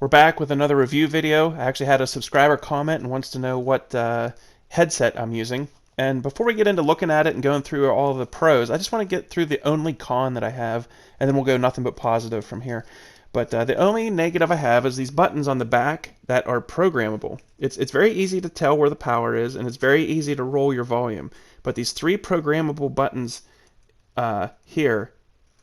We're back with another review video. I actually had a subscriber comment and wants to know what headset I'm using. And before we get into looking at it and going through all the pros, I just want to get through the only con that I have, and then we'll go nothing but positive from here. But the only negative I have is these buttons on the back that are programmable. It's very easy to tell where the power is, and it's very easy to roll your volume. But these three programmable buttons here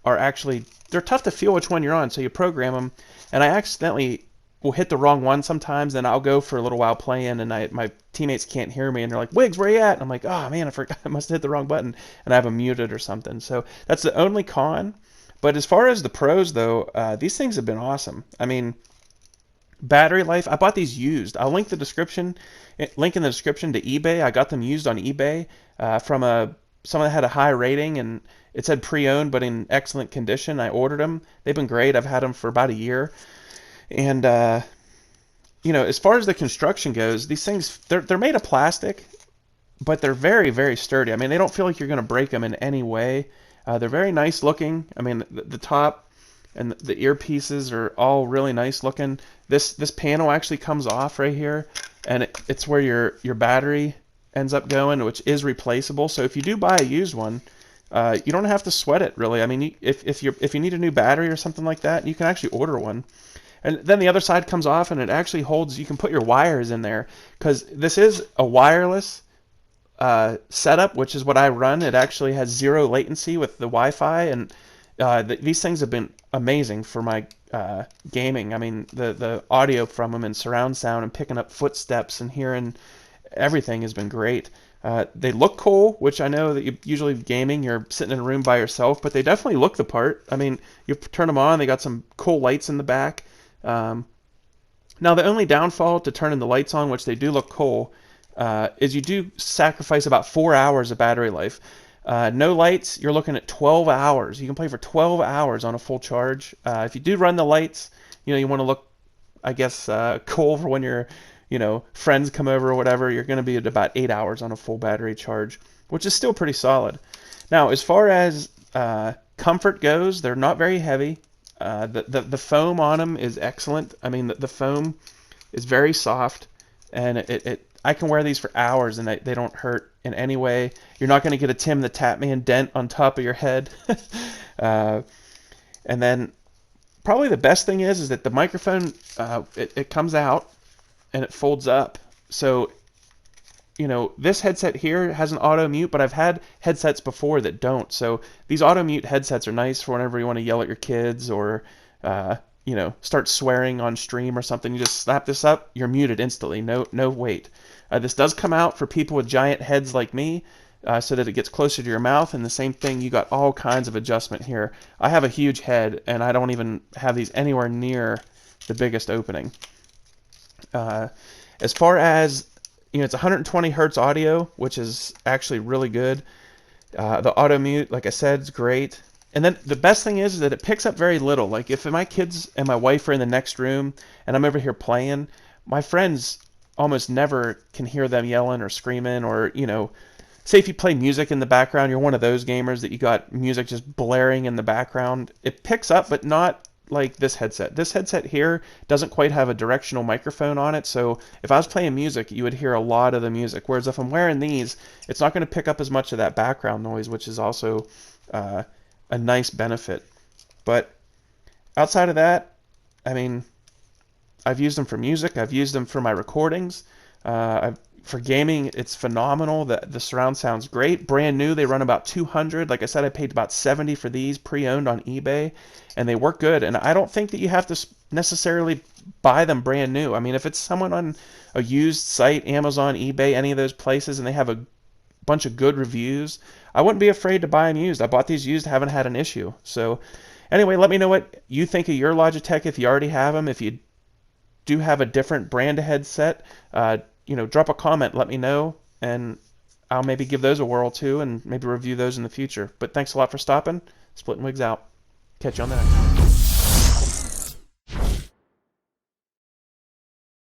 are actually, they're tough to feel which one you're on, so you program them, and I accidentally will hit the wrong one sometimes, and I'll go for a little while playing, and my teammates can't hear me, and they're like, Wiggs, where you at? And I'm like, oh man, I forgot, I must have hit the wrong button, and I have them muted or something. So that's the only con. But as far as the pros, though, these things have been awesome. I mean, battery life, I bought these used. I'll link in the description to eBay. I got them used on eBay from someone that had a high rating, and it said pre-owned but in excellent condition. I ordered them. They've been great. I've had them for about a year. And you know, as far as the construction goes, these things, they're made of plastic, but they're very, very sturdy. I mean, they don't feel like you're going to break them in any way. They're very nice looking. I mean, the top and the earpieces are all really nice looking. This panel actually comes off right here, and it's where your battery ends up going, which is replaceable. So if you do buy a used one, you don't have to sweat it really. I mean, if you need a new battery or something like that, you can actually order one. And then the other side comes off, and it actually holds, you can put your wires in there, because this is a wireless setup, which is what I run. It actually has zero latency with the Wi-Fi, and these things have been amazing for my gaming. I mean, the audio from them and surround sound and picking up footsteps and hearing everything has been great. They look cool, which I know that you usually gaming, you're sitting in a room by yourself, but they definitely look the part. I mean, you turn them on, they got some cool lights in the back. Now, the only downfall to turning the lights on, which they do look cool, is you do sacrifice about 4 hours of battery life. No lights, you're looking at 12 hours. You can play for 12 hours on a full charge. If you do run the lights, you know, you want to look, I guess, cool for when your, you know, friends come over or whatever. You're going to be at about 8 hours on a full battery charge, which is still pretty solid. Now, as far as comfort goes, they're not very heavy. The foam on them is excellent. I mean, the foam is very soft, and I can wear these for hours, and they don't hurt in any way. You're not going to get a Tim the Tatman dent on top of your head. And then probably the best thing is that the microphone, it comes out and it folds up. So, you know, this headset here has an auto mute, but I've had headsets before that don't. So these auto mute headsets are nice for whenever you want to yell at your kids or, you know, start swearing on stream or something. You just slap this up, you're muted instantly. No wait. This does come out for people with giant heads like me, so that it gets closer to your mouth. And the same thing, you got all kinds of adjustment here. I have a huge head, and I don't even have these anywhere near the biggest opening. As far as, you know, it's 120 hertz audio, which is actually really good. The auto mute, like I said, is great. And then the best thing is that it picks up very little. Like if my kids and my wife are in the next room and I'm over here playing, my friends almost never can hear them yelling or screaming, or, you know, say if you play music in the background, you're one of those gamers that you got music just blaring in the background. It picks up, but not like this headset. This headset here doesn't quite have a directional microphone on it, so if I was playing music, you would hear a lot of the music. Whereas if I'm wearing these, it's not going to pick up as much of that background noise, which is also a nice benefit. But outside of that, I mean, I've used them for music. I've used them for my recordings. For gaming, it's phenomenal. The surround sound's great. Brand new, they run about 200. Like I said, I paid about 70 for these pre-owned on eBay, and they work good. And I don't think that you have to necessarily buy them brand new. I mean, if it's someone on a used site, Amazon, eBay, any of those places, and they have a bunch of good reviews, I wouldn't be afraid to buy them used. I bought these used, haven't had an issue. So anyway, let me know what you think of your Logitech if you already have them. If you do have a different brand of headset, you know, drop a comment, let me know, and I'll maybe give those a whirl too, and maybe review those in the future. But thanks a lot for stopping. Splitting Wigs out. Catch you on the next one.